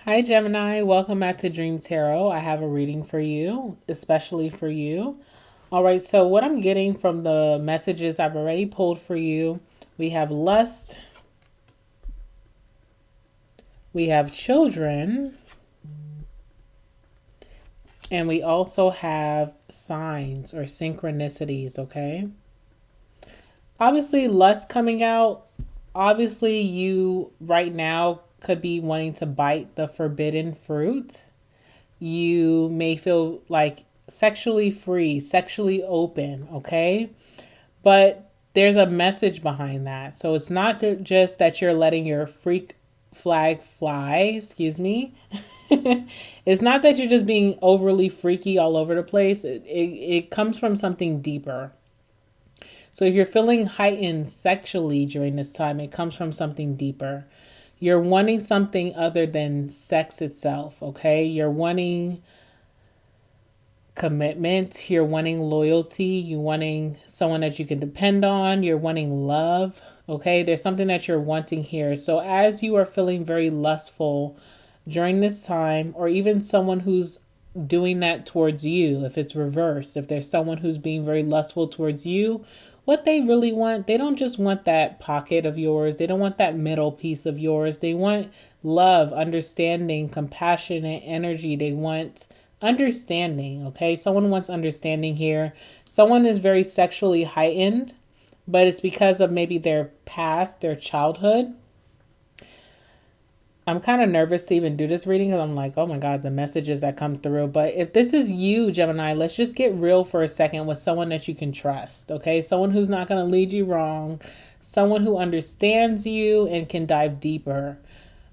Hi, Gemini. Welcome back to Dream Tarot. I have a reading for you, especially for you. All right, so what I'm getting from the messages I've already pulled for you, we have lust, we have children, and we also have signs or synchronicities, okay? Obviously, lust coming out. Obviously, you right now could be wanting to bite the forbidden fruit. You may feel like sexually free, sexually open, okay? But there's a message behind that. So it's not just that you're letting your freak flag fly, excuse me. It's not that you're just being overly freaky all over the place. It comes from something deeper. So if you're feeling heightened sexually during this time, it comes from something deeper. You're wanting something other than sex itself, okay? You're wanting commitment, you're wanting loyalty, you're wanting someone that you can depend on, you're wanting love, okay? There's something that you're wanting here. So as you are feeling very lustful during this time, or even someone who's doing that towards you, if it's reversed, if there's someone who's being very lustful towards you, what they really want, they don't just want that pocket of yours. They don't want that middle piece of yours. They want love, understanding, compassionate energy. They want understanding, okay? Someone wants understanding here. Someone is very sexually heightened, but it's because of maybe their past, their childhood. I'm kind of nervous to even do this reading because I'm like, oh my God, the messages that come through. But if this is you, Gemini, let's just get real for a second with someone that you can trust, okay? Someone who's not going to lead you wrong, someone who understands you and can dive deeper.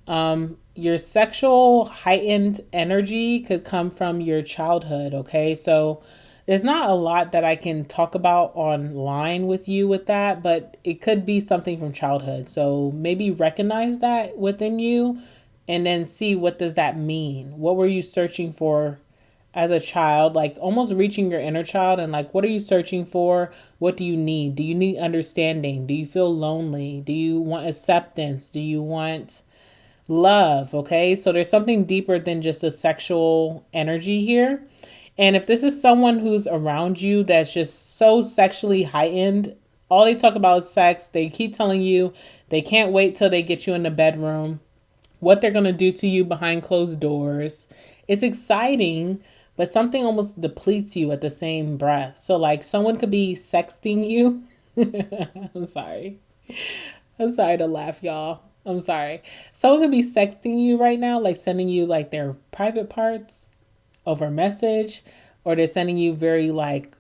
Your sexual heightened energy could come from your childhood, okay? So there's not a lot that I can talk about online with you with that, but it could be something from childhood. So maybe recognize that within you and then see, what does that mean? What were you searching for as a child? Like almost reaching your inner child and like, what are you searching for? What do you need? Do you need understanding? Do you feel lonely? Do you want acceptance? Do you want love? Okay, so there's something deeper than just a sexual energy here. And if this is someone who's around you that's just so sexually heightened, all they talk about is sex. They keep telling you they can't wait till they get you in the bedroom, what they're going to do to you behind closed doors. It's exciting, but something almost depletes you at the same breath. So, like, someone could be sexting you. I'm sorry. I'm sorry to laugh, y'all. I'm sorry. Someone could be sexting you right now, like sending you like their private parts over message, or they're sending you very like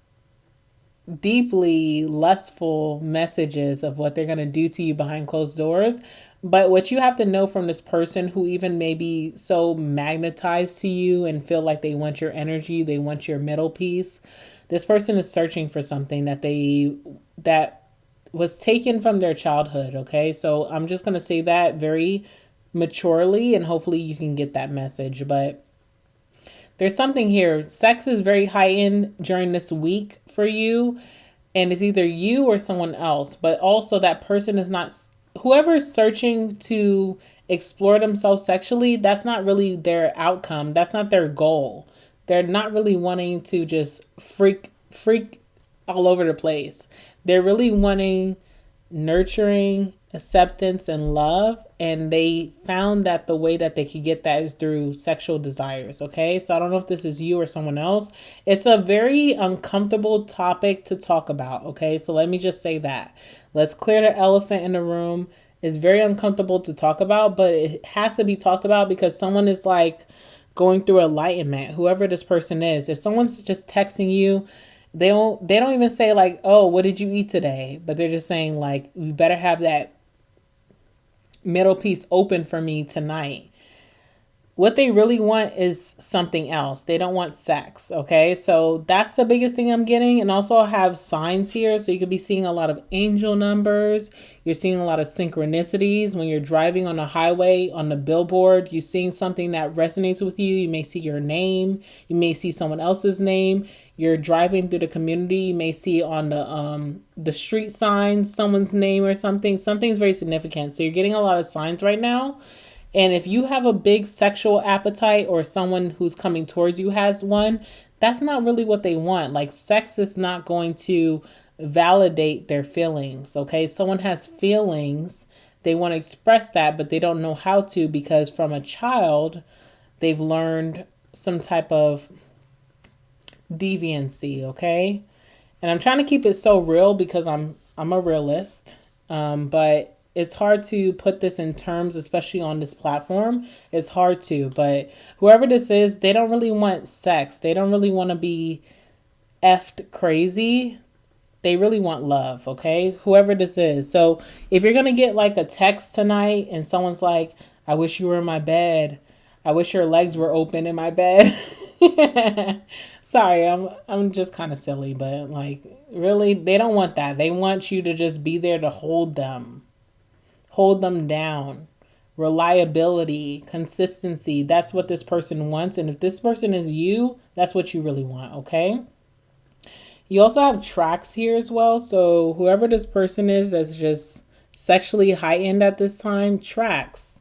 deeply lustful messages of what they're going to do to you behind closed doors. But what you have to know from this person who even may be so magnetized to you and feel like they want your energy, they want your middle piece, this person is searching for something that was taken from their childhood, okay? So I'm just going to say that very maturely and hopefully you can get that message. But there's something here. Sex is very heightened during this week for you, and it's either you or someone else. But also, that person is not, whoever is searching to explore themselves sexually, that's not really their outcome. That's not their goal. They're not really wanting to just freak all over the place. They're really wanting nurturing, acceptance, and love. And they found that the way that they could get that is through sexual desires. Okay. So I don't know if this is you or someone else. It's a very uncomfortable topic to talk about. Okay. So let me just say that. Let's clear the elephant in the room. It's very uncomfortable to talk about, but it has to be talked about because someone is like going through enlightenment, whoever this person is. If someone's just texting you, they don't even say like, oh, what did you eat today? But they're just saying like, you better have that middle piece open for me tonight. What they really want is something else. They don't want sex. Okay. So that's the biggest thing I'm getting. And also I have signs here. So you could be seeing a lot of angel numbers. You're seeing a lot of synchronicities when you're driving on the highway, on the billboard. You're seeing something that resonates with you. You may see your name. You may see someone else's name. You're driving through the community. You may see on the street signs someone's name or something. Something's very significant. So you're getting a lot of signs right now. And if you have a big sexual appetite or someone who's coming towards you has one, that's not really what they want. Like, sex is not going to validate their feelings, okay? Someone has feelings, they want to express that, but they don't know how to because from a child, they've learned some type of deviancy, okay? And I'm trying to keep it so real because I'm a realist, but it's hard to put this in terms, especially on this platform. It's hard to, but whoever this is, they don't really want sex. They don't really want to be effed crazy. They really want love, okay? Whoever this is. So if you're going to get like a text tonight and someone's like, I wish you were in my bed. I wish your legs were open in my bed. Sorry, I'm just kind of silly, but like really they don't want that. They want you to just be there to hold them. Hold them down. Reliability, consistency, that's what this person wants, and if this person is you, that's what you really want, okay? You also have tracks here as well. So whoever this person is that's just sexually heightened at this time, tracks.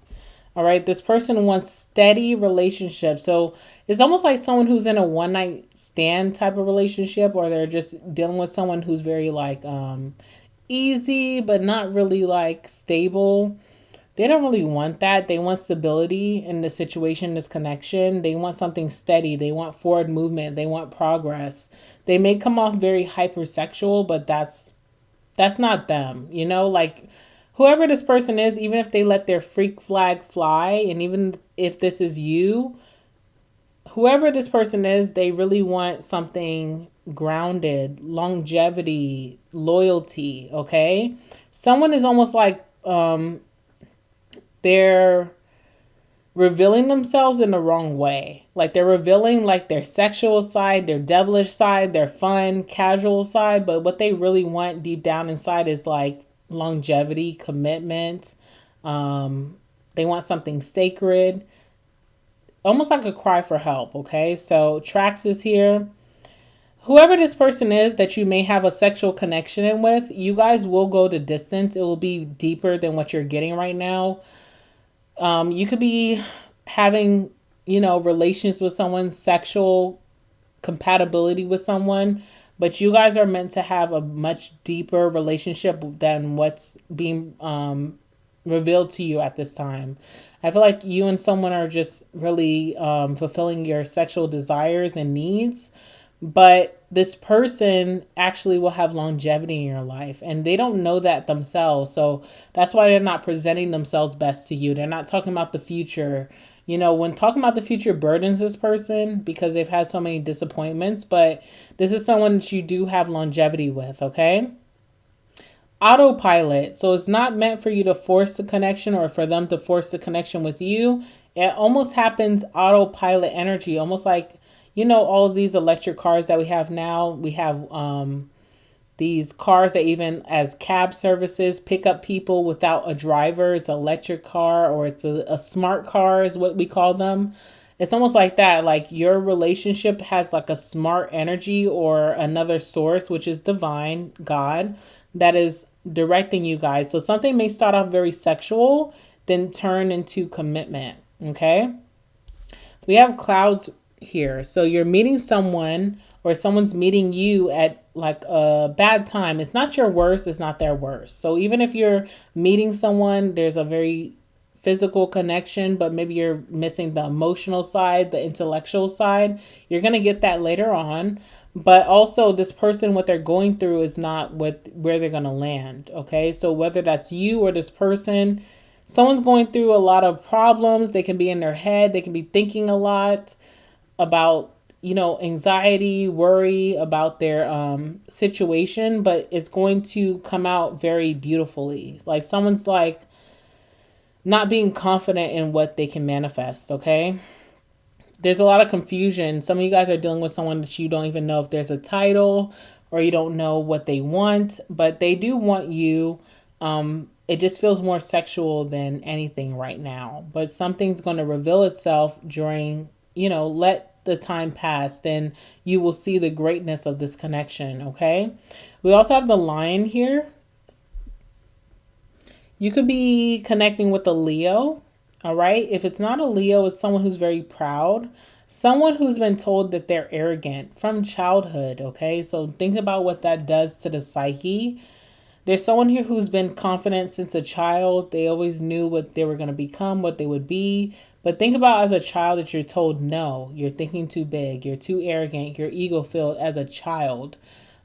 All right. This person wants steady relationships. So it's almost like someone who's in a one night stand type of relationship, or they're just dealing with someone who's very like easy, but not really like stable. They don't really want that. They want stability in the situation, this connection. They want something steady. They want forward movement. They want progress. They may come off very hypersexual, but that's not them. You know, like whoever this person is, even if they let their freak flag fly, and even if this is you, whoever this person is, they really want something grounded, longevity, loyalty, okay? Someone is almost like they're revealing themselves in the wrong way. Like they're revealing like their sexual side, their devilish side, their fun, casual side. But what they really want deep down inside is like longevity, commitment. They want something sacred, almost like a cry for help. Okay. So Trax is here. Whoever this person is that you may have a sexual connection in with, you guys will go the distance. It will be deeper than what you're getting right now. You could be having, relations with someone, sexual compatibility with someone, but you guys are meant to have a much deeper relationship than what's being revealed to you at this time. I feel like you and someone are just really fulfilling your sexual desires and needs, but this person actually will have longevity in your life, and they don't know that themselves. So that's why they're not presenting themselves best to you. They're not talking about the future. When talking about the future burdens this person because they've had so many disappointments, but this is someone that you do have longevity with, okay? Autopilot. So it's not meant for you to force the connection or for them to force the connection with you. It almost happens autopilot energy, almost like all of these electric cars that we have now. We have these cars that even as cab services pick up people without a driver. It's an electric car, or it's a smart car is what we call them. It's almost like that. Like your relationship has like a smart energy or another source, which is divine, God, that is directing you guys. So something may start off very sexual, then turn into commitment. Okay. We have clouds here. So you're meeting someone or someone's meeting you at like a bad time. It's not your worst, it's not their worst. So even if you're meeting someone, there's a very physical connection, but maybe you're missing the emotional side, the intellectual side. You're going to get that later on. But also this person, what they're going through is not where they're going to land. Okay. So whether that's you or this person, someone's going through a lot of problems. They can be in their head. They can be thinking a lot about, anxiety, worry about their situation, but it's going to come out very beautifully. Like someone's like not being confident in what they can manifest, okay? There's a lot of confusion. Some of you guys are dealing with someone that you don't even know if there's a title or you don't know what they want, but they do want you. It just feels more sexual than anything right now, but something's going to reveal itself during, let the time pass, then you will see the greatness of this connection. Okay. We also have the Lion here. You could be connecting with a Leo. All right. If it's not a Leo, it's someone who's very proud. Someone who's been told that they're arrogant from childhood. Okay. So think about what that does to the psyche. There's someone here who's been confident since a child. They always knew what they were going to become, what they would be. But think about as a child that you're told no, you're thinking too big, you're too arrogant, you're ego filled as a child.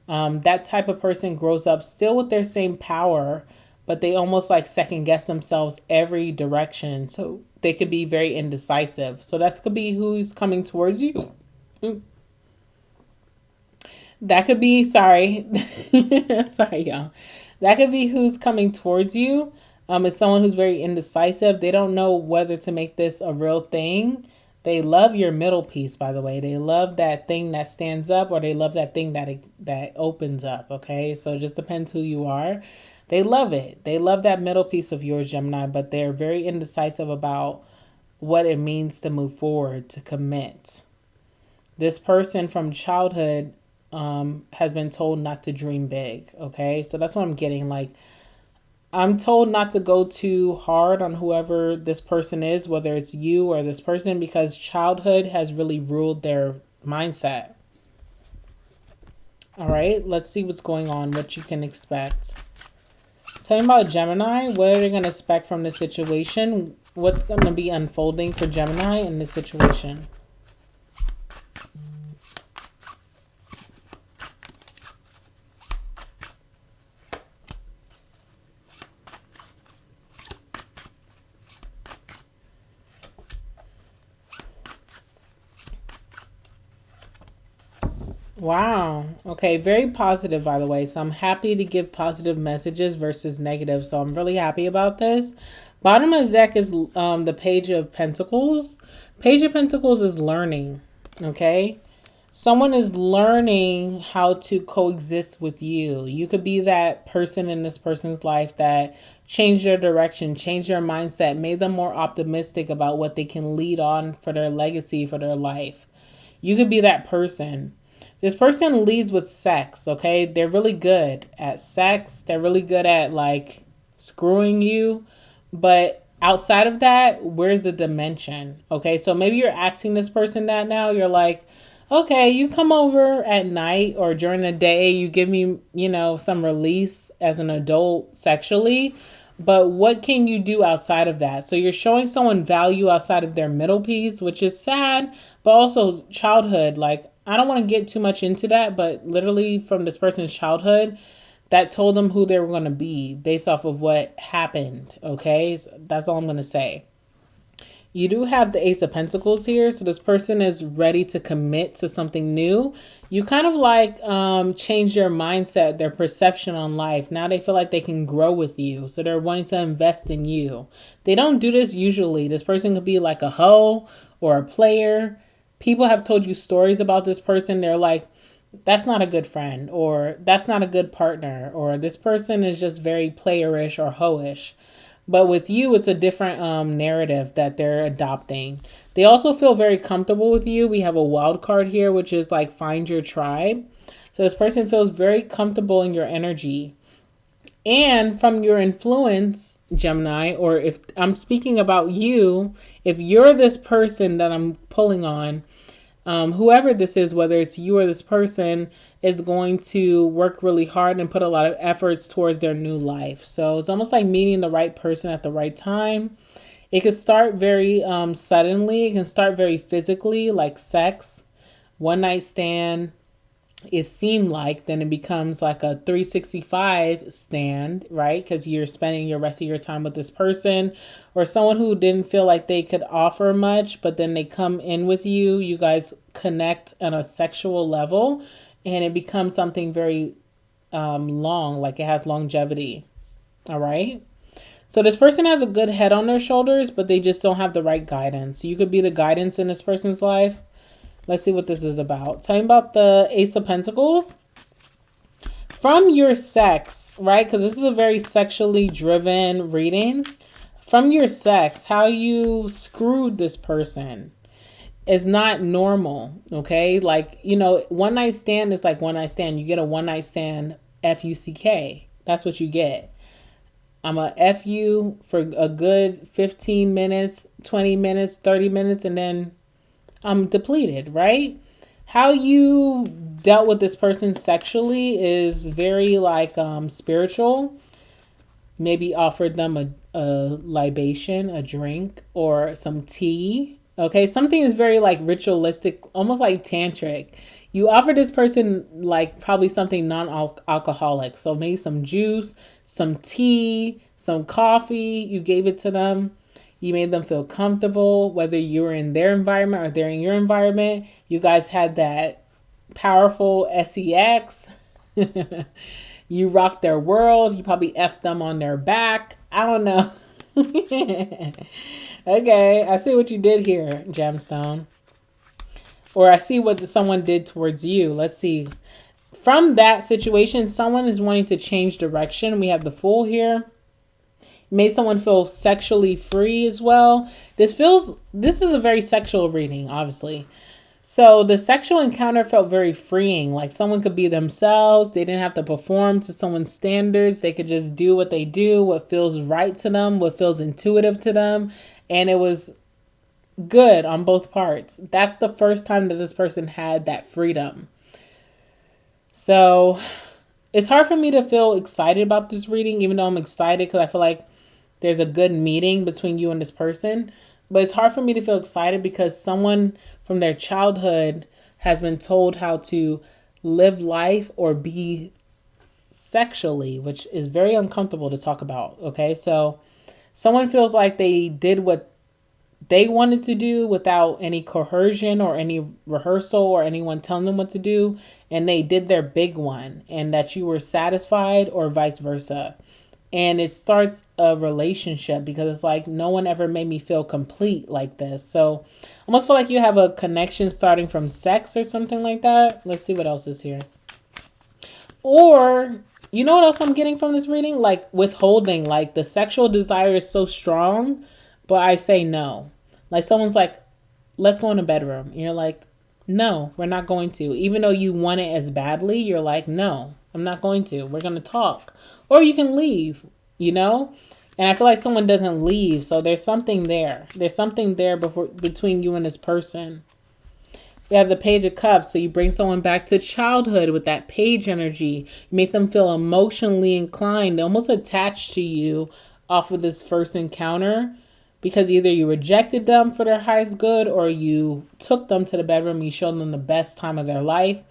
That type of person grows up still with their same power, but they almost like second guess themselves every direction. So they could be very indecisive. So that could be who's coming towards you. That could be, sorry. Sorry, y'all. That could be who's coming towards you. It's someone who's very indecisive. They don't know whether to make this a real thing. They love your middle piece, by the way. They love that thing that stands up, or they love that thing that opens up, okay? So it just depends who you are. They love it. They love that middle piece of yours, Gemini, but they're very indecisive about what it means to move forward, to commit. This person from childhood has been told not to dream big, okay? So that's what I'm getting. Like, I'm told not to go too hard on whoever this person is, whether it's you or this person, because childhood has really ruled their mindset. All right, let's see what's going on, what you can expect. Tell me about Gemini. What are they going to expect from this situation? What's going to be unfolding for Gemini in this situation? Wow. Okay, very positive, by the way. So I'm happy to give positive messages versus negative. So I'm really happy about this. Bottom of the deck is the Page of Pentacles. Page of Pentacles is learning. Okay. Someone is learning how to coexist with you. You could be that person in this person's life that changed their direction, changed their mindset, made them more optimistic about what they can lead on for their legacy, for their life. You could be that person. This person leads with sex, okay? They're really good at sex. They're really good at, like, screwing you. But outside of that, where's the dimension? Okay, so maybe you're asking this person that now. You're like, okay, you come over at night or during the day. You give me, some release as an adult sexually. But what can you do outside of that? So you're showing someone value outside of their middle piece, which is sad, but also childhood. Like, I don't want to get too much into that, but literally from this person's childhood, that told them who they were going to be based off of what happened. Okay, so that's all I'm going to say. You do have the Ace of Pentacles here, so this person is ready to commit to something new. You kind of like change their mindset, their perception on life. Now they feel like they can grow with you, so they're wanting to invest in you. They don't do this usually. This person could be like a hoe or a player. People have told you stories about this person. They're like, that's not a good friend, or that's not a good partner, or this person is just very playerish or hoish. But with you, it's a different narrative that they're adopting. They also feel very comfortable with you. We have a wild card here, which is like find your tribe. So this person feels very comfortable in your energy. And from your influence, Gemini, or if I'm speaking about you, if you're this person that I'm pulling on, whoever this is, whether it's you or this person, is going to work really hard and put a lot of efforts towards their new life. So it's almost like meeting the right person at the right time. It could start very suddenly. It can start very physically, like sex, one night stand. It seemed like then it becomes like a 365 stand, right? Because you're spending your rest of your time with this person, or someone who didn't feel like they could offer much, but then they come in with you. You guys connect on a sexual level, and it becomes something very long, like it has longevity. All right. So this person has a good head on their shoulders, but they just don't have the right guidance. You could be the guidance in this person's life. Let's see what this is about. Tell me about the Ace of Pentacles. From your sex, right? Because this is a very sexually driven reading. From your sex, how you screwed this person is not normal, okay? Like, one night stand is like one night stand. You get a one night stand, FUCK. That's what you get. I'm a F you for a good 15 minutes, 20 minutes, 30 minutes, and then I'm depleted, right? How you dealt with this person sexually is very like spiritual. Maybe offered them a libation, a drink, or some tea. Okay, something is very like ritualistic, almost like tantric. You offer this person like probably something non-alcoholic. So maybe some juice, some tea, some coffee. You gave it to them. You made them feel comfortable, whether you were in their environment or they're in your environment. You guys had that powerful sex. You rocked their world. You probably effed them on their back. I don't know. Okay, I see what you did here, Gemstone. Or I see what someone did towards you. Let's see. From that situation, someone is wanting to change direction. We have the Fool here. Made someone feel sexually free as well. This is a very sexual reading, obviously. So the sexual encounter felt very freeing. Like someone could be themselves. They didn't have to perform to someone's standards. They could just do what they do, what feels right to them, what feels intuitive to them. And it was good on both parts. That's the first time that this person had that freedom. So it's hard for me to feel excited about this reading, even though I'm excited because I feel like there's a good meeting between you and this person. But it's hard for me to feel excited because someone from their childhood has been told how to live life or be sexually, which is very uncomfortable to talk about. Okay, so someone feels like they did what they wanted to do without any coercion or any rehearsal or anyone telling them what to do, and they did their big one, and that you were satisfied or vice versa. And it starts a relationship because it's like no one ever made me feel complete like this. So I almost feel like you have a connection starting from sex or something like that. Let's see what else is here. Or you know what else I'm getting from this reading? Like withholding, like the sexual desire is so strong, but I say no. Like someone's like, let's go in the bedroom. And you're like, no, we're not going to. Even though you want it as badly, you're like, no, I'm not going to. We're going to talk. Or you can leave, you know? And I feel like someone doesn't leave. So there's something there. There's something there between you and this person. You have the Page of Cups. So you bring someone back to childhood with that page energy. You make them feel emotionally inclined, almost attached to you off of this first encounter. Because either you rejected them for their highest good or you took them to the bedroom. You showed them the best time of their life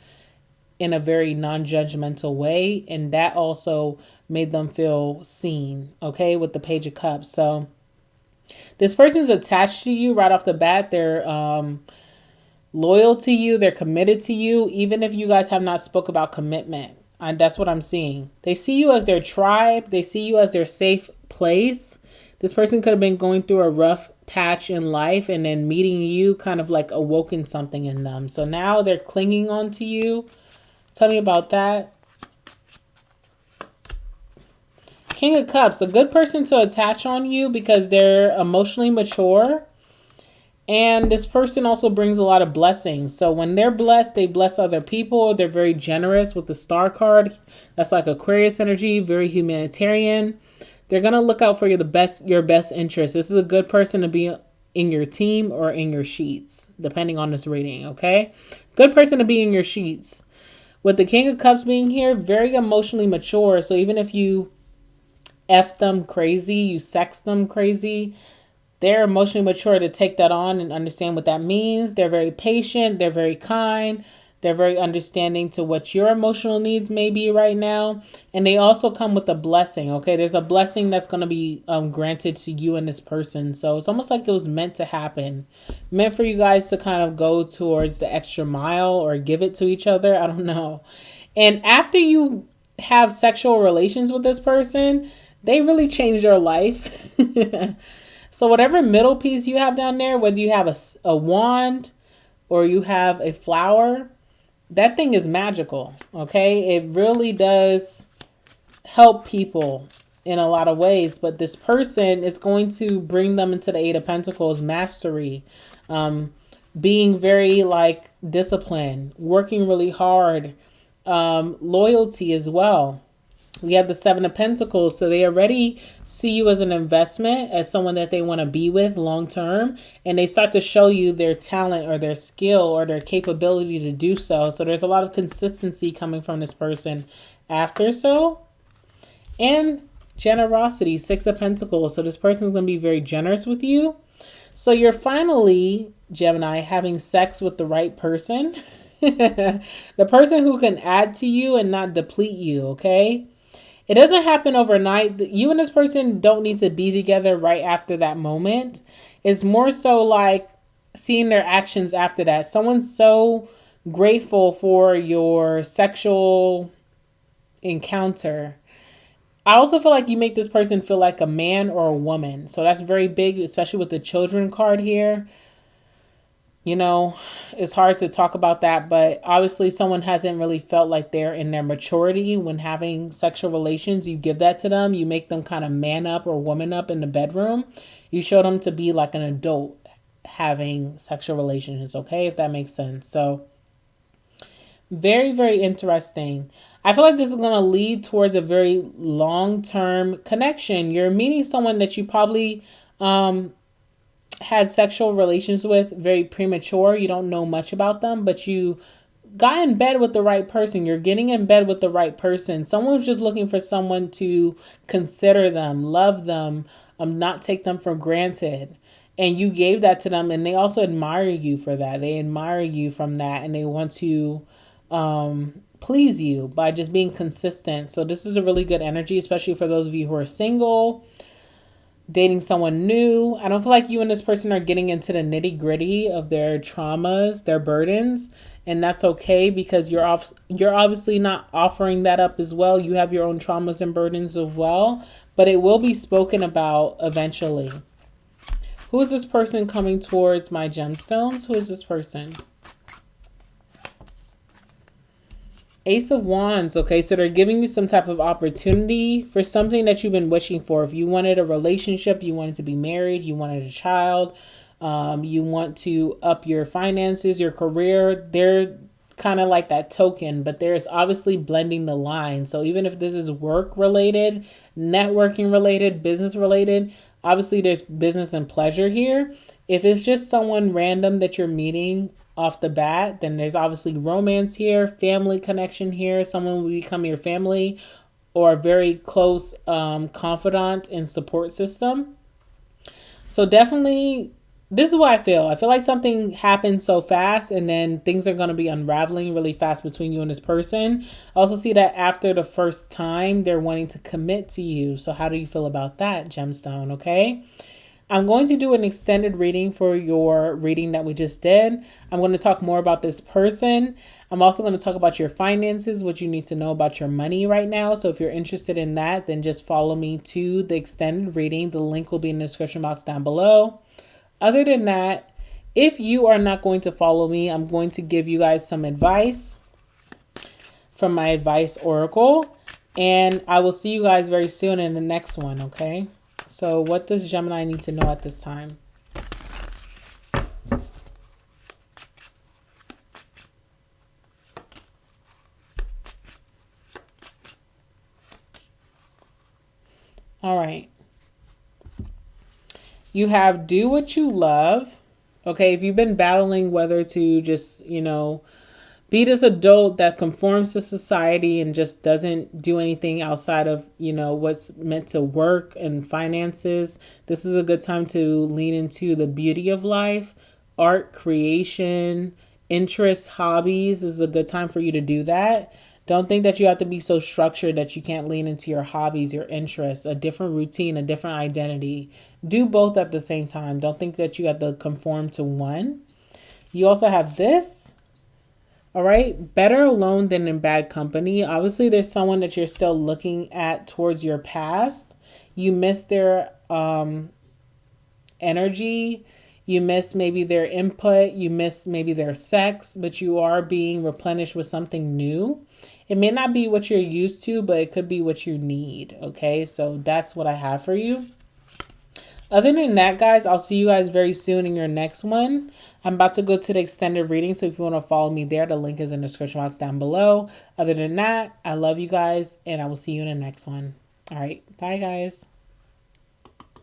in a very non-judgmental way. And that also made them feel seen, okay, with the Page of Cups. So this person's attached to you right off the bat. They're loyal to you. They're committed to you, even if you guys have not spoke about commitment. And that's what I'm seeing. They see you as their tribe. They see you as their safe place. This person could have been going through a rough patch in life, and then meeting you kind of like awoken something in them. So now they're clinging on to you. Tell me about that. King of Cups, a good person to attach on you because they're emotionally mature. And this person also brings a lot of blessings. So when they're blessed, they bless other people. They're very generous with the Star card. That's like Aquarius energy, very humanitarian. They're going to look out for your best interest. This is a good person to be in your team or in your sheets, depending on this reading, okay? Good person to be in your sheets. With the King of Cups being here, very emotionally mature. So even if you F them crazy, you sex them crazy, they're emotionally mature to take that on and understand what that means. They're very patient. They're very kind. They're very understanding to what your emotional needs may be right now. And they also come with a blessing, okay? There's a blessing that's going to be granted to you and this person. So it's almost like it was meant to happen. Meant for you guys to kind of go towards the extra mile or give it to each other. I don't know. And after you have sexual relations with this person, they really change your life. So whatever middle piece you have down there, whether you have a wand or you have a flower, that thing is magical, okay? It really does help people in a lot of ways. But this person is going to bring them into the Eight of Pentacles, mastery, being very like disciplined, working really hard, loyalty as well. We have the Seven of Pentacles. So they already see you as an investment, as someone that they want to be with long term. And they start to show you their talent or their skill or their capability to do so. So there's a lot of consistency coming from this person after so. And generosity, Six of Pentacles. So this person is going to be very generous with you. So you're finally, Gemini, having sex with the right person. The person who can add to you and not deplete you, okay? It doesn't happen overnight. You and this person don't need to be together right after that moment. It's more so like seeing their actions after that. Someone's so grateful for your sexual encounter. I also feel like you make this person feel like a man or a woman. So that's very big, especially with the children card here. You know, it's hard to talk about that, but obviously someone hasn't really felt like they're in their maturity when having sexual relations. You give that to them. You make them kind of man up or woman up in the bedroom. You show them to be like an adult having sexual relations, okay? If that makes sense. So very, very interesting. I feel like this is going to lead towards a very long-term connection. You're meeting someone that you probably had sexual relations with very premature. You don't know much about them, but you got in bed with the right person. You're getting in bed with the right person. Someone's just looking for someone to consider them, love them, not take them for granted. And you gave that to them, and they also admire you for that. They admire you from that, and they want to please you by just being consistent. So this is a really good energy, especially for those of you who are single, dating someone new. I don't feel like you and this person are getting into the nitty gritty of their traumas, their burdens, and that's okay because you're obviously not offering that up as well. You have your own traumas and burdens as well, but it will be spoken about eventually. Who is this person coming towards my gemstones? Who is this person? Ace of Wands. Okay, so they're giving you some type of opportunity for something that you've been wishing for. If you wanted a relationship, you wanted to be married, you wanted a child, you want to up your finances, your career, they're kind of like that token, but there's obviously blending the line. So even if this is work related, networking related, business related, obviously there's business and pleasure here. If it's just someone random that you're meeting off the bat, then there's obviously romance here, family connection here. Someone will become your family or a very close confidant and support system. So definitely, this is what I feel. I feel like something happened so fast and then things are going to be unraveling really fast between you and this person. I also see that after the first time, they're wanting to commit to you. So how do you feel about that, gemstone? Okay. I'm going to do an extended reading for your reading that we just did. I'm going to talk more about this person. I'm also going to talk about your finances, what you need to know about your money right now. So if you're interested in that, then just follow me to the extended reading. The link will be in the description box down below. Other than that, if you are not going to follow me, I'm going to give you guys some advice from my advice oracle. And I will see you guys very soon in the next one, okay? So what does Gemini need to know at this time? All right. You have do what you love. Okay, if you've been battling whether to just, be this adult that conforms to society and just doesn't do anything outside of, what's meant to work and finances, this is a good time to lean into the beauty of life, art, creation, interests, hobbies. This is a good time for you to do that. Don't think that you have to be so structured that you can't lean into your hobbies, your interests, a different routine, a different identity. Do both at the same time. Don't think that you have to conform to one. You also have this. All right, better alone than in bad company. Obviously, there's someone that you're still looking at towards your past. You miss their energy. You miss maybe their input. You miss maybe their sex, but you are being replenished with something new. It may not be what you're used to, but it could be what you need. Okay, so that's what I have for you. Other than that, guys, I'll see you guys very soon in your next one. I'm about to go to the extended reading, so if you want to follow me there, the link is in the description box down below. Other than that, I love you guys, and I will see you in the next one. All right, bye, guys.